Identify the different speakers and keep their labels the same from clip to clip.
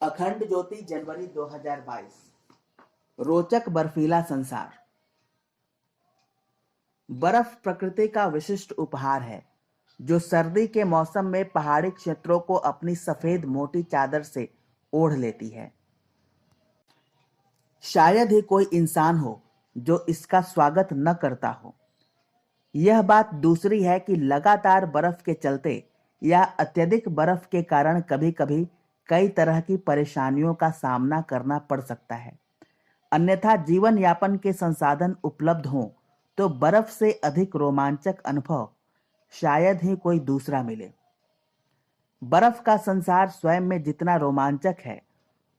Speaker 1: अखंड ज्योति जनवरी 2022। रोचक बर्फीला संसार। बर्फ प्रकृति का विशिष्ट उपहार है जो सर्दी के मौसम में पहाड़ी क्षेत्रों को अपनी सफेद मोटी चादर से ओढ़ लेती है। शायद ही कोई इंसान हो जो इसका स्वागत न करता हो। यह बात दूसरी है कि लगातार बर्फ के चलते या अत्यधिक बर्फ के कारण कभी-कभी कई तरह की परेशानियों का सामना करना पड़ सकता है। अन्यथा जीवन यापन के संसाधन उपलब्ध हों तो बर्फ से अधिक रोमांचक अनुभव शायद ही कोई दूसरा मिले। बर्फ का संसार स्वयं में जितना रोमांचक है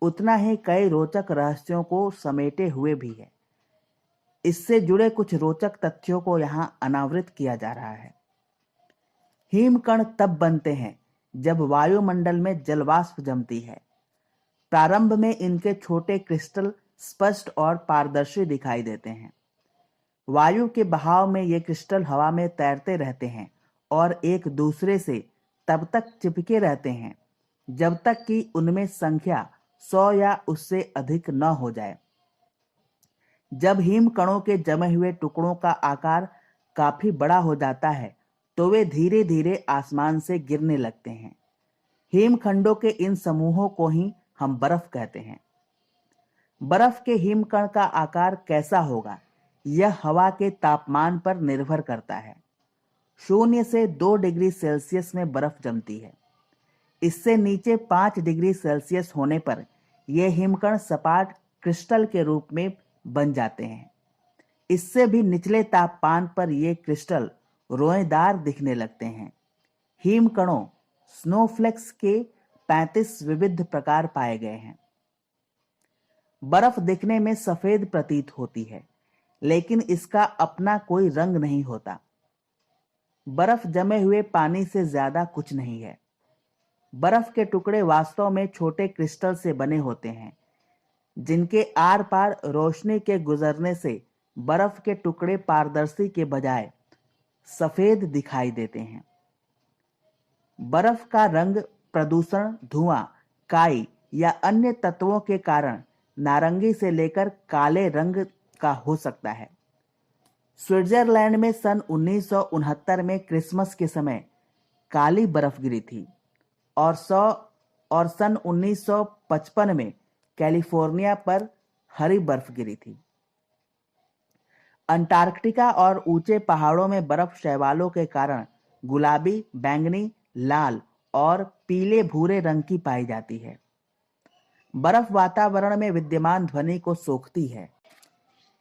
Speaker 1: उतना ही कई रोचक रहस्यों को समेटे हुए भी है। इससे जुड़े कुछ रोचक तथ्यों को यहां अनावृत किया जा रहा है। हिमकण तब बनते हैं जब वायुमंडल में जलवाष्प जमती है। प्रारंभ में इनके छोटे क्रिस्टल स्पष्ट और पारदर्शी दिखाई देते हैं। वायु के बहाव में ये क्रिस्टल हवा में तैरते रहते हैं और एक दूसरे से तब तक चिपके रहते हैं जब तक कि उनमें संख्या 100 या उससे अधिक न हो जाए। जब हिमकणों के जमे हुए टुकड़ों का आकार काफी बड़ा हो जाता है तो वे धीरे धीरे आसमान से गिरने लगते हैं। हिमखंडों के इन समूहों को ही हम बर्फ कहते हैं। बर्फ के हिमकण का आकार कैसा होगा यह हवा के तापमान पर निर्भर करता है। 0 से 2 डिग्री सेल्सियस में बर्फ जमती है। इससे नीचे 5 डिग्री सेल्सियस होने पर यह हिमकण सपाट क्रिस्टल के रूप में बन जाते हैं। इससे भी निचले तापमान पर ये क्रिस्टल रोएदार दिखने लगते हैं। हिमकणों स्नोफ्लेक्स के 35 विविध प्रकार पाए गए हैं। बर्फ दिखने में सफेद प्रतीत होती है लेकिन इसका अपना कोई रंग नहीं होता। बर्फ जमे हुए पानी से ज्यादा कुछ नहीं है। बर्फ के टुकड़े वास्तव में छोटे क्रिस्टल से बने होते हैं जिनके आर पार रोशनी के गुजरने से बर्फ के टुकड़े पारदर्शी के बजाय सफेद दिखाई देते हैं। बर्फ का रंग प्रदूषण, धुआं, काई या अन्य तत्वों के कारण नारंगी से लेकर काले रंग का हो सकता है। स्विट्जरलैंड में सन 1969 में क्रिसमस के समय काली बर्फ गिरी थी और सन 1955 में कैलिफोर्निया पर हरी बर्फ गिरी थी। अंटार्कटिका और ऊंचे पहाड़ों में बर्फ शैवालों के कारण गुलाबी, बैंगनी, लाल और पीले भूरे रंग की पाई जाती है। बर्फ वातावरण में विद्यमान ध्वनि को सोखती है।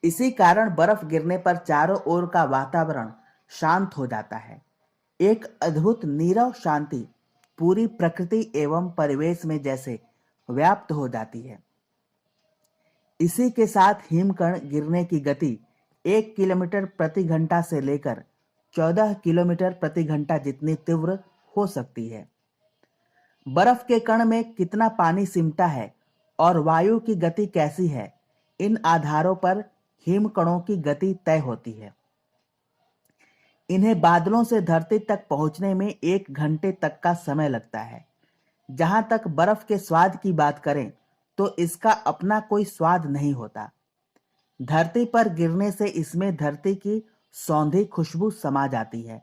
Speaker 1: इसी कारण बर्फ गिरने पर चारों ओर का वातावरण शांत हो जाता है। एक अद्भुत नीरव शांति पूरी प्रकृति एवं परिवेश में जैसे व्याप्त हो जाती है। इसी के साथ हिमकण गिरने की गति 1 किलोमीटर प्रति घंटा से लेकर 14 किलोमीटर प्रति घंटा जितनी तीव्र हो सकती है। बर्फ के कण में कितना पानी सिमटा है और वायु की गति कैसी है, इन आधारों पर हिमकणों की गति तय होती है। इन्हें बादलों से धरती तक पहुंचने में 1 घंटे तक का समय लगता है। जहां तक बर्फ के स्वाद की बात करें तो इसका अपना कोई स्वाद नहीं होता। धरती पर गिरने से इसमें धरती की सौंधी खुशबू समा जाती है।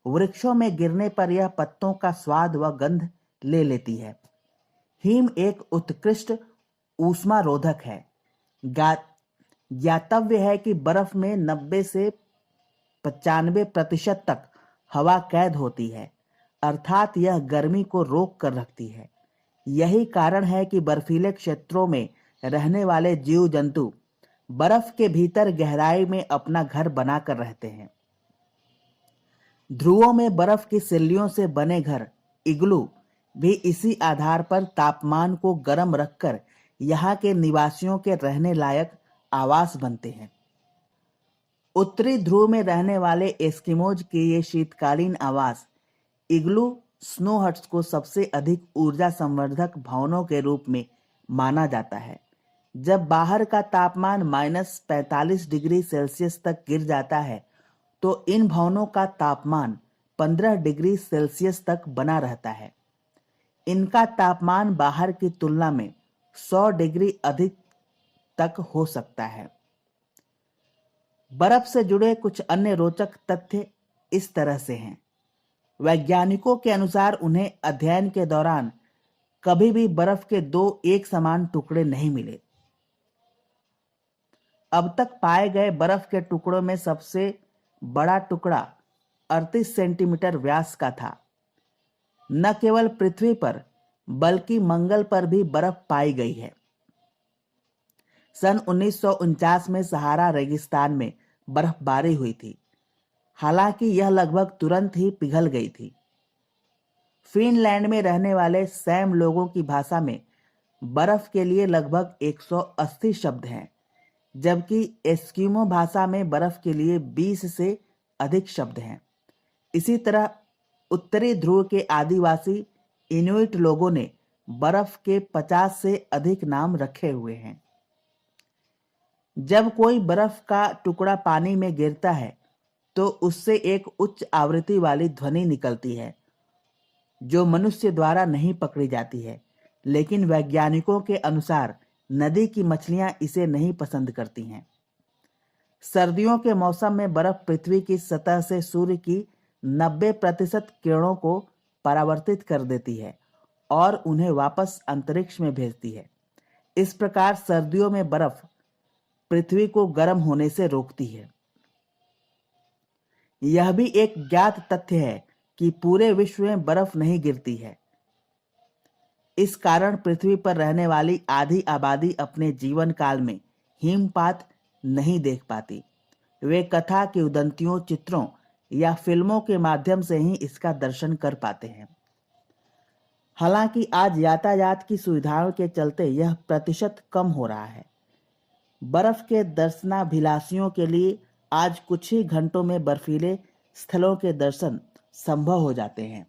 Speaker 1: वृक्षों में गिरने पर यह पत्तों का स्वाद व गंध ले लेती है। हिम एक उत्कृष्ट ऊष्मा रोधक है। ज्ञातव्य है कि बर्फ में 90 से 95% तक हवा कैद होती है, अर्थात यह गर्मी को रोक कर रखती है। यही कारण है कि बर्फीले क्षेत्रों में रहने वाले जीव जंतु बर्फ के भीतर गहराई में अपना घर बनाकर रहते हैं। ध्रुवों में बर्फ की सिल्लियों से बने घर, इग्लू, भी इसी आधार पर तापमान को गर्म रखकर यहाँ के निवासियों के रहने लायक आवास बनते हैं। उत्तरी ध्रुव में रहने वाले एस्किमोज के ये शीतकालीन आवास इग्लू स्नो हट्स को सबसे अधिक ऊर्जा संवर्धक भवनों के रूप में माना जाता है। जब बाहर का तापमान -45 डिग्री सेल्सियस तक गिर जाता है तो इन भवनों का तापमान 15 डिग्री सेल्सियस तक बना रहता है। इनका तापमान बाहर की तुलना में 100 डिग्री अधिक तक हो सकता है। बर्फ से जुड़े कुछ अन्य रोचक तथ्य इस तरह से हैं। वैज्ञानिकों के अनुसार उन्हें अध्ययन के दौरान कभी भी बर्फ के दो एक समान टुकड़े नहीं मिले। अब तक पाए गए बर्फ के टुकड़ों में सबसे बड़ा टुकड़ा 38 सेंटीमीटर व्यास का था। न केवल पृथ्वी पर बल्कि मंगल पर भी बर्फ पाई गई है। सन 1949 में सहारा रेगिस्तान में बर्फबारी हुई थी, हालांकि यह लगभग तुरंत ही पिघल गई थी। फिनलैंड में रहने वाले सैम लोगों की भाषा में बर्फ के लिए लगभग 180 शब्द हैं, जबकि एस्किमो भाषा में बर्फ के लिए 20 से अधिक शब्द हैं। इसी तरह उत्तरी ध्रुव के आदिवासी इनुइट लोगों ने बर्फ के 50 से अधिक नाम रखे हुए हैं। जब कोई बर्फ का टुकड़ा पानी में गिरता है तो उससे एक उच्च आवृत्ति वाली ध्वनि निकलती है जो मनुष्य द्वारा नहीं पकड़ी जाती है, लेकिन वैज्ञानिकों के अनुसार नदी की मछलियां इसे नहीं पसंद करती हैं। सर्दियों के मौसम में बर्फ पृथ्वी की सतह से सूर्य की 90% किरणों को परावर्तित कर देती है और उन्हें वापस अंतरिक्ष में भेजती है। इस प्रकार सर्दियों में बर्फ पृथ्वी को गर्म होने से रोकती है। यह भी एक ज्ञात तथ्य है कि पूरे विश्व में बर्फ नहीं गिरती है। इस कारण पृथ्वी पर रहने वाली आधी आबादी अपने जीवन काल में हिमपात नहीं देख पाती। वे कथा की उदंतियों, चित्रों या फिल्मों के माध्यम से ही इसका दर्शन कर पाते हैं। हालांकि आज यातायात की सुविधाओं के चलते यह प्रतिशत कम हो रहा है। बर्फ के दर्शनाभिलाषियों के लिए आज कुछ ही घंटों में बर्फीले स्थलों के दर्शन संभव हो जाते हैं।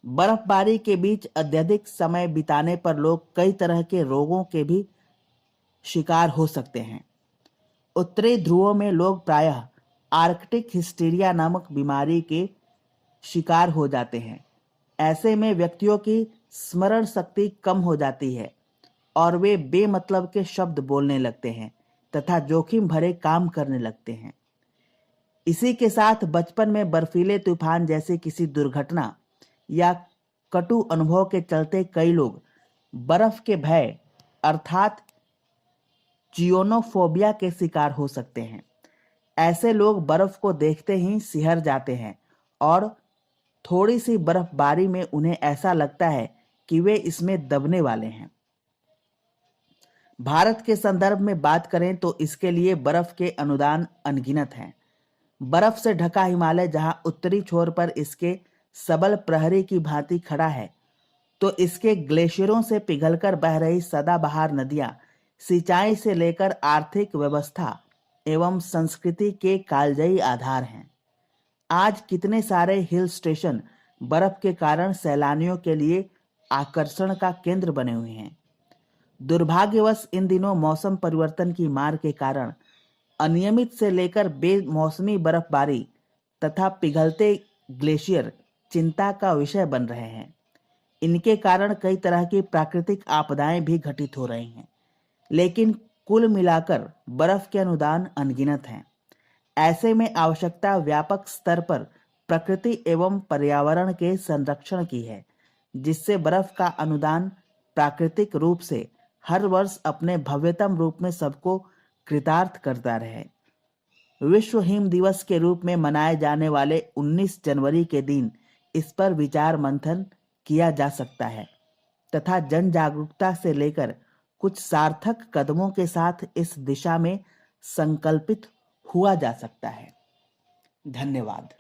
Speaker 1: बर्फबारी के बीच अत्यधिक समय बिताने पर लोग कई तरह के रोगों के भी शिकार हो सकते हैं। उत्तरी ध्रुवों में लोग प्रायः आर्कटिक हिस्टीरिया नामक बीमारी के शिकार हो जाते हैं। ऐसे में व्यक्तियों की स्मरण शक्ति कम हो जाती है और वे बेमतलब के शब्द बोलने लगते हैं तथा जोखिम भरे काम करने लगते हैं। इसी के साथ बचपन में बर्फीले तूफान जैसी किसी दुर्घटना या कटु अनुभव के चलते कई लोग बर्फ के भय अर्थात जियोनोफोबिया के शिकार हो सकते हैं। ऐसे लोग बर्फ को देखते ही सिहर जाते हैं और थोड़ी सी बर्फबारी में उन्हें ऐसा लगता है कि वे इसमें दबने वाले हैं। भारत के संदर्भ में बात करें तो इसके लिए बर्फ के अनुदान अनगिनत हैं। बर्फ से ढका हिमालय जहां उत्तरी छोर पर इसके सबल प्रहरी की भांति खड़ा है, तो इसके ग्लेशियरों से पिघलकर बह रही सदाबहार नदियां सिंचाई से लेकर आर्थिक व्यवस्था एवं संस्कृति के कालजयी आधार हैं। आज कितने सारे हिल स्टेशन बर्फ के कारण सैलानियों के लिए आकर्षण का केंद्र बने हुए हैं। दुर्भाग्यवश इन दिनों मौसम परिवर्तन की मार के कारण अनियमित से लेकर बेमौसमी बर्फबारी तथा पिघलते ग्लेशियर चिंता का विषय बन रहे हैं। इनके कारण कई तरह की प्राकृतिक आपदाएं भी घटित हो रही हैं, लेकिन कुल मिलाकर बर्फ के अनुदान अनगिनत हैं। ऐसे में आवश्यकता व्यापक स्तर पर प्रकृति एवं पर्यावरण के संरक्षण की है, जिससे बर्फ का अनुदान प्राकृतिक रूप से हर वर्ष अपने भव्यतम रूप में सबको कृतार्थ करता रहे। विश्व हिम दिवस के रूप में मनाए जाने वाले 19 जनवरी के दिन इस पर विचार मंथन किया जा सकता है तथा जन जागरूकता से लेकर कुछ सार्थक कदमों के साथ इस दिशा में संकल्पित हुआ जा सकता है। धन्यवाद।